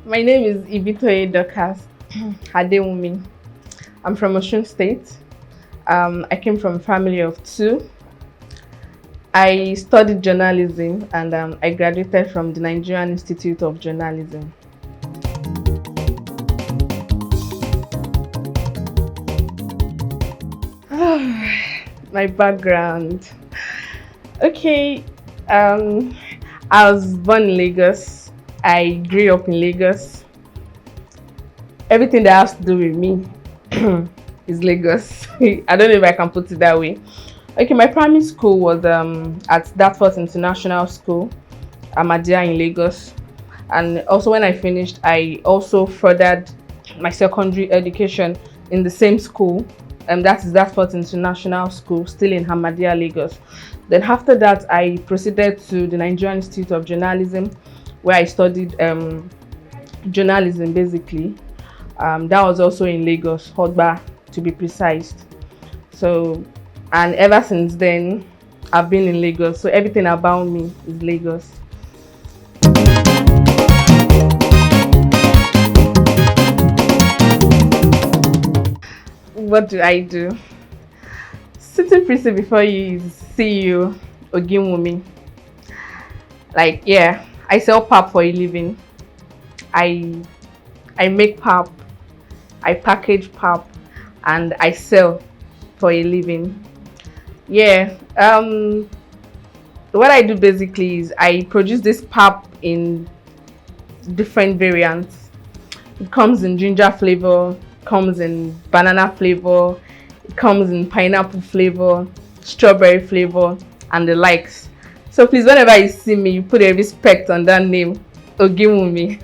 My name is Ibitoye Dokas Hadewumi. I'm from Osun State. I came from a family of two. I studied journalism and I graduated from the Nigerian Institute of Journalism. My background. Okay, um, I was born in Lagos. I grew up in Lagos. Everything that has to do with me is Lagos. I don't know if I can put it that way. Okay, my primary school was at Dartford International School, Ahmadiyya in Lagos. And also when I finished, I also furthered my secondary education in the same school. That is Dartford International School, still in Ahmadiyya, Lagos. Then after that, I proceeded to the Nigerian Institute of Journalism, where I studied journalism basically. That was also in Lagos, Hotba to be precise. So, and ever since then, I've been in Lagos. So everything about me is Lagos. What do I do? Sitting pretty before you is CEO Ogiwumi. Like, yeah, I sell pap for a living. I I make pap, I package pap, and I sell for a living. Yeah. What I do basically is I produce this pap in different variants. It comes in ginger flavor, comes in banana flavor, it comes in pineapple flavor, strawberry flavor, and the likes. So please, whenever you see me, you put a respect on that name, Ogiwumi.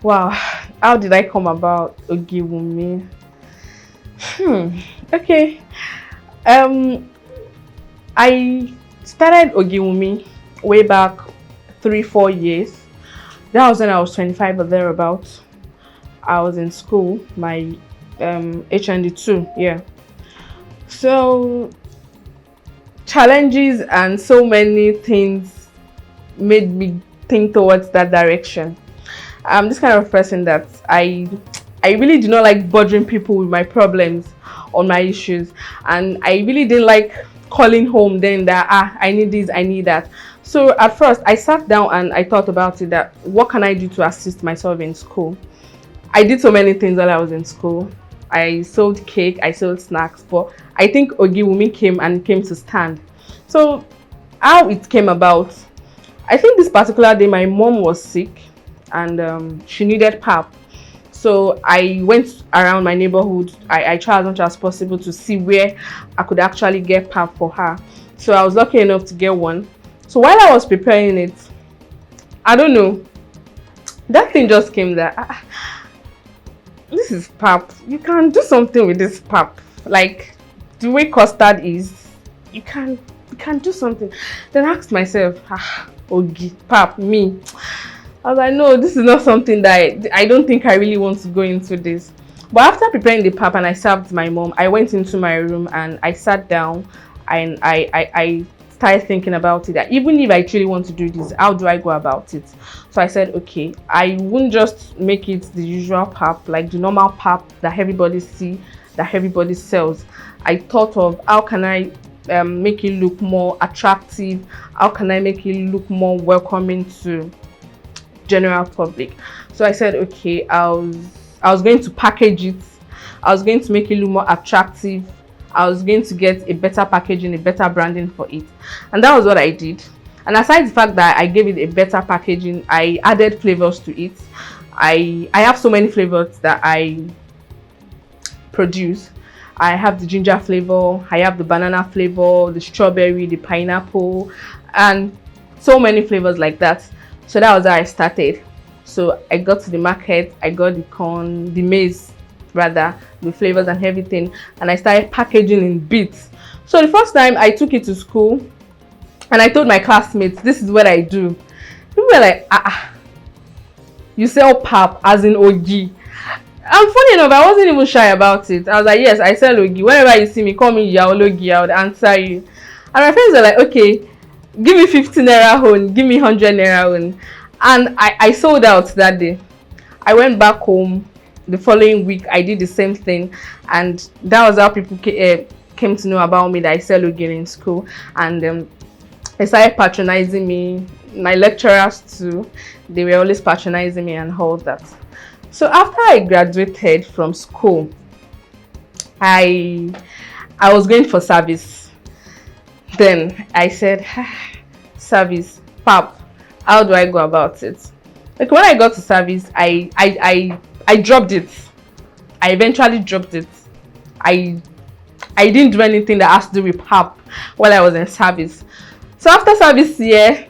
Wow, how did I come about Ogiwumi? Okay. Um, I started Ogiwumi way back 3-4 years. That was when I was 25 or thereabouts. I was in school, my HND2, yeah. So challenges and so many things made me think towards that direction. I'm this kind of person that I really do not like bothering people with my problems on my issues, and I really didn't like calling home then that I need this, I need that. So at first I sat down and I thought about it, that what can I do to assist myself in school. I did so many things while I was in school. I sold cake, I sold snacks, but I think Ogiwumi came to stand. So how it came about, I think this particular day my mom was sick and she needed pap. So I went around my neighborhood. I tried as much as possible to see where I could actually get pap for her. So I was lucky enough to get one. So while I was preparing it, I don't know, that thing just came there. This is pap. You can do something with this pap. Like the way custard is, you can do something. Then I asked myself, Ogi, pap, me. I was like, no, this is not something that I don't think I really want to go into this. But after preparing the pap and I served my mom, I went into my room and I sat down and I started thinking about it, that even if I truly want to do this, how do I go about it? So I said, okay, I wouldn't just make it the usual pap, like the normal pap that everybody see, that everybody sells. I thought of how can I make it look more attractive, how can I make it look more welcoming to general public. So I said, okay, I was going to package it, I was going to make it look more attractive, I was going to get a better packaging, a better branding for it. And that was what I did. And aside the fact that I gave it a better packaging, I added flavors to it. I have so many flavors that I produce. I have the ginger flavor, I have the banana flavor, the strawberry, the pineapple, and so many flavors like that. So that was how I started. So I got to the market, I got the corn, the maize rather, the flavors and everything, and I started packaging in bits. So the first time I took it to school and I told my classmates, this is what I do. People were like, you sell pap as in OG. And funny enough, I wasn't even shy about it. I was like, yes, I sell Ogi. Whenever you see me, call me Yaologi, I would answer you. And my friends were like, okay, give me 50 naira hone, give me 100 naira hone. And I sold out that day. I went back home the following week. I did the same thing. And that was how people came to know about me, that I sell Ogi in school. And they started patronizing me. My lecturers too, they were always patronizing me and all that. So after I graduated from school, I was going for service. Then I said, service, pap, how do I go about it? Like when I got to service, I dropped it. I eventually dropped it. I didn't do anything that has to do with pap while I was in service. So after service year,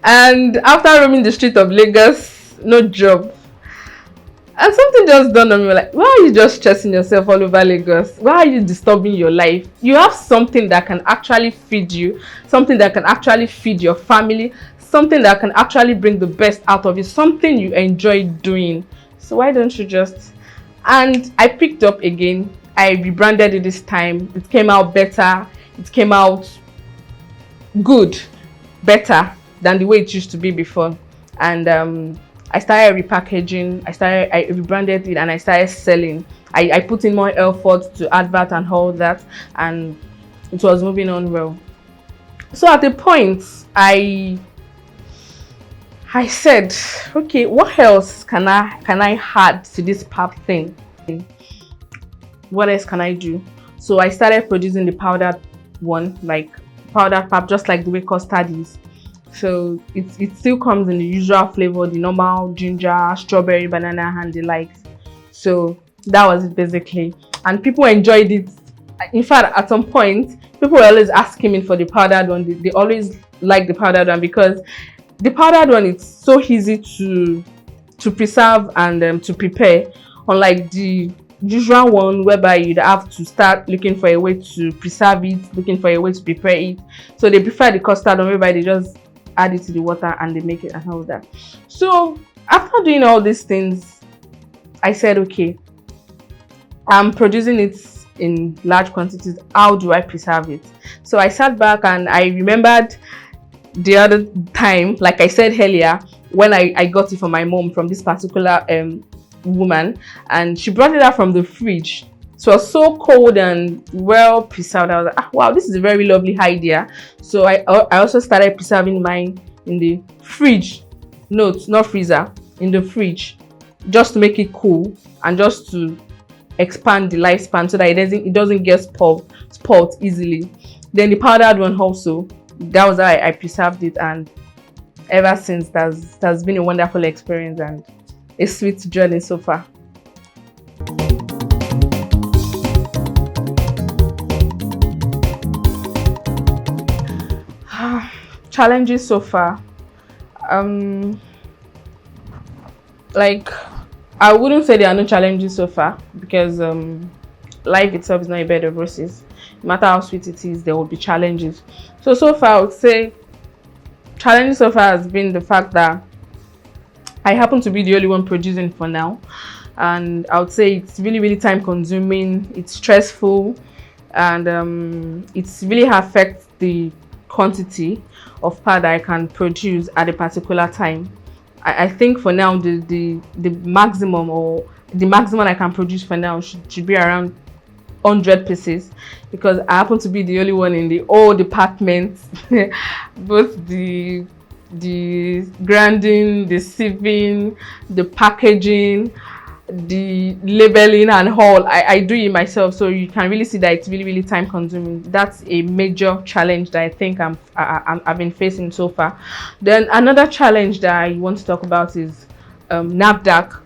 and after roaming the street of Lagos, no job. And something just dawned on me, like, why are you just stressing yourself all over Lagos? Why are you disturbing your life? You have something that can actually feed you, something that can actually feed your family, something that can actually bring the best out of you, something you enjoy doing. So why don't you just... And I picked up again. I rebranded it this time. It came out better. It came out good, better than the way it used to be before. And I started repackaging, I rebranded it, and I started selling. I put in more effort to advert and all that, and it was moving on well. So at the point, I said, okay, what else can I add to this pap thing? What else can I do? So I started producing the powdered one, like powdered pap, just like the way custard is. So it still comes in the usual flavor, the normal ginger, strawberry, banana, and the likes. So that was it basically, and people enjoyed it. In fact, at some point, people were always asking me for the powdered one. They always like the powdered one because the powdered one is so easy to preserve and to prepare, unlike the usual one whereby you'd have to start looking for a way to preserve it, looking for a way to prepare it. So they prefer the custard one whereby they just add it to the water and they make it and all that. So after doing all these things, I said, okay, I'm producing it in large quantities. How do I preserve it? So I sat back and I remembered the other time, like I said earlier, when I got it from my mom, from this particular woman, and she brought it out from the fridge. So it was so cold and well preserved. I was like, wow, this is a very lovely idea. So I also started preserving mine in the fridge. No, not freezer, in the fridge, just to make it cool and just to expand the lifespan so that it doesn't get spoiled easily. Then the powdered one also, that was how I preserved it, and ever since that's been a wonderful experience and a sweet journey so far. Challenges so far, like I wouldn't say there are no challenges so far, because life itself is not a bed of roses. No matter how sweet it is, there will be challenges. So far I would say challenges so far has been the fact that I happen to be the only one producing for now, and I would say it's really time consuming, it's stressful, and it's really affects the quantity of pad that I can produce at a particular time. I think for now the maximum, or the maximum I can produce for now should be around 100 pieces, because I happen to be the only one in the all departments, both the grinding, the sieving, the packaging, the labeling and all. I do it myself, so you can really see that it's really time consuming. That's a major challenge that I think I've been facing so far. Then another challenge that I want to talk about is NAFDAC.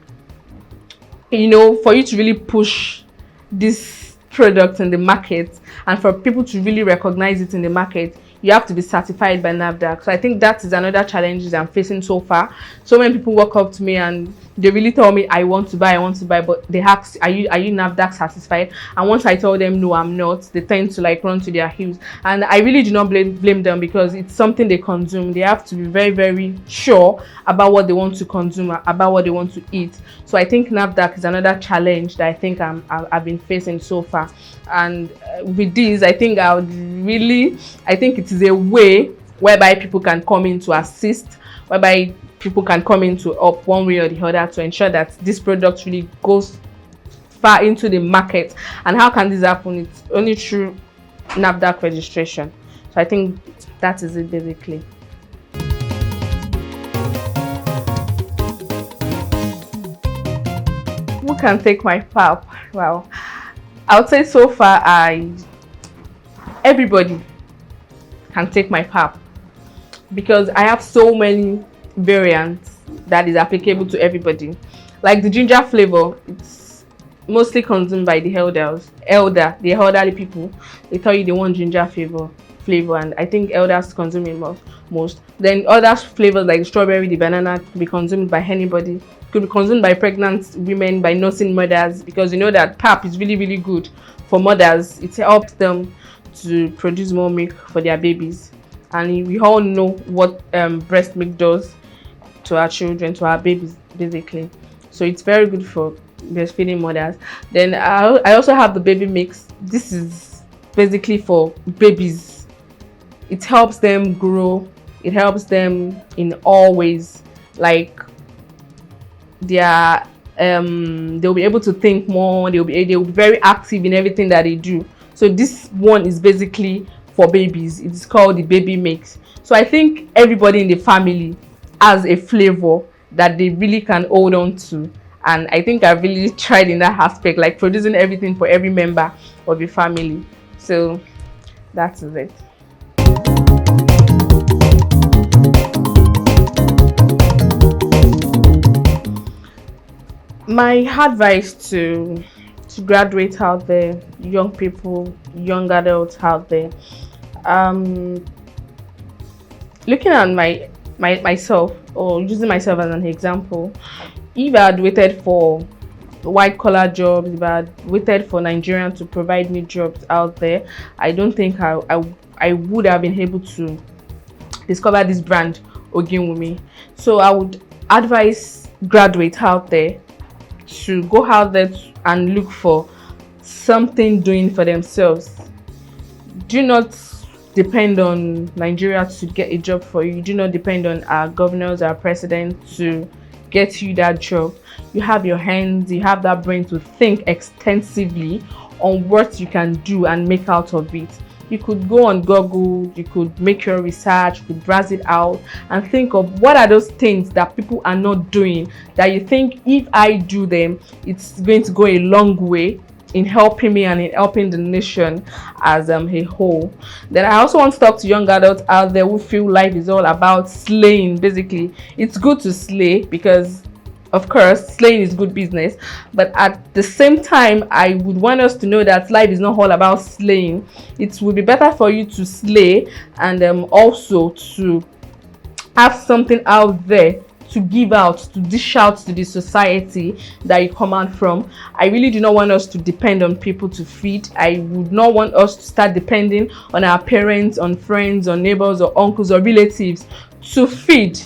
You know, for you to really push this product in the market and for people to really recognize it in the market, you have to be certified by NAFDAC. So I think that is another challenge that I'm facing so far. So many people walk up to me and they really tell me I want to buy, but they ask, are you NAFDAC satisfied? And once I tell them no, I'm not, they tend to like run to their heels. And I really do not blame them, because it's something they consume. They have to be very, very sure about what they want to consume, about what they want to eat. So I think NAFDAC is another challenge that I think I've been facing so far. And with this, I think it is a way whereby people can come in to assist, whereby people can come in to up one way or the other to ensure that this product really goes far into the market. And how can this happen? It's only through NAFDAC registration. So I think that is it basically. Who can take my pap? Well, I would say so far everybody can take my pap, because I have so many variants that is applicable to everybody. Like the ginger flavor, it's mostly consumed by the elderly people. They tell you they want ginger flavor, and I think elders consume it most. Then other flavors like the strawberry, the banana, could be consumed by anybody. Could be consumed by pregnant women, by nursing mothers, because you know that pap is really, really good for mothers. It helps them to produce more milk for their babies, and we all know what breast milk does to our children, to our babies basically. So it's very good for breastfeeding mothers. Then I also have the baby mix. This is basically for babies. It helps them grow, it helps them in all ways. Like they'll be able to think more, they'll be very active in everything that they do. So this one is basically for babies. It's called the baby mix. So I think everybody in the family has a flavor that they really can hold on to, and I think I've really tried in that aspect, like producing everything for every member of the family. So that is it. My advice to graduates out there, young people, young adults out there, looking at myself, or using myself as an example, if I had waited for white collar jobs, if I had waited for Nigerian to provide me jobs out there, I don't think I would have been able to discover this brand Ogiwumi. So I would advise graduates out there to go out there and look for something doing for themselves. Do not depend on Nigeria to get a job for you. Do not depend on our governors, our president to get you that job. You have your hands, you have that brain to think extensively on what you can do and make out of it. You could go on Google, you could make your research, you could browse it out and think of what are those things that people are not doing that you think if I do them, it's going to go a long way in helping me and in helping the nation as a whole. Then I also want to talk to young adults out there who feel life is all about slaying. Basically, it's good to slay because of course slaying is good business, but at the same time I would want us to know that life is not all about slaying. It would be better for you to slay and also to have something out there to give out, to dish out to the society that you come out from. I really do not want us to depend on people to feed. I would not want us to start depending on our parents, on friends, on neighbors or uncles or relatives to feed.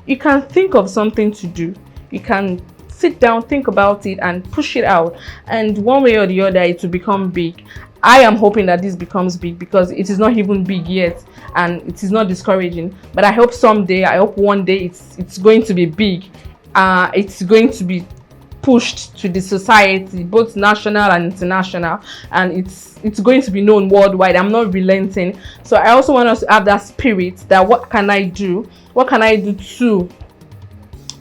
You can think of something to do. You can sit down, think about it and push it out, and one way or the other it will become big. I am hoping that this becomes big because it is not even big yet and it is not discouraging, but I hope someday, I hope one day it's going to be big. It's going to be pushed to the society, both national and international, and it's going to be known worldwide. I'm not relenting. So I also want us to have that spirit that what can I do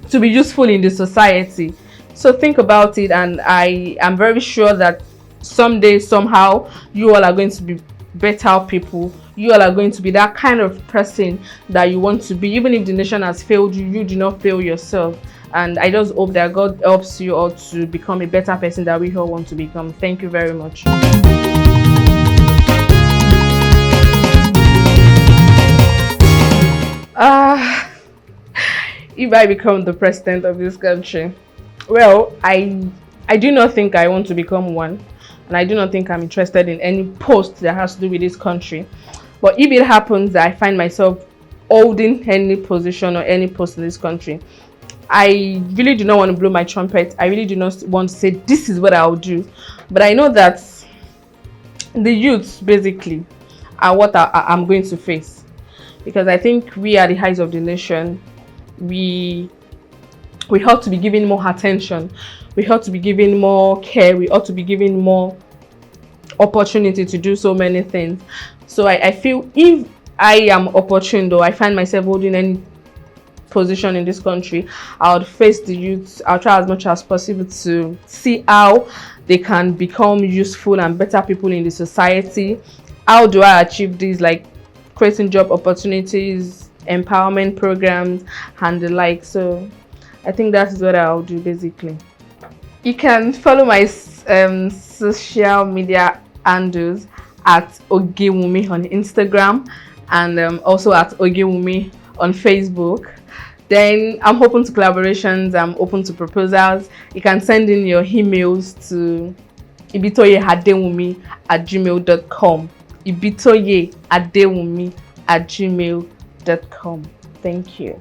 to be useful in the society. So think about it, and I am very sure that someday, somehow, you all are going to be better people. You all are going to be that kind of person that you want to be. Even if the nation has failed you, you do not fail yourself. And I just hope that God helps you all to become a better person that we all want to become. Thank you very much. If if I become the president of this country, well, I do not think I want to become one, and I do not think I'm interested in any post that has to do with this country. But if it happens that I find myself holding any position or any post in this country, I really do not want to blow my trumpet. I really do not want to say this is what I'll do. But I know that the youths basically are what I'm going to face, because I think we are the heights of the nation. We ought to be giving more attention. We ought to be giving more care. We ought to be giving more opportunity to do so many things. So I feel if I am opportune, though I find myself holding any position in this country, I would face the youth. I'll try as much as possible to see how they can become useful and better people in the society. How do I achieve these, like creating job opportunities, empowerment programs, and the like? So I think that's what I'll do basically. You can follow my social media handles at Ogiwumi on Instagram, and also at Ogiwumi on Facebook. Then I'm open to collaborations, I'm open to proposals. You can send in your emails to ibitoyeadewumi@gmail.com. ibitoyeadewumi@gmail.com. Thank you.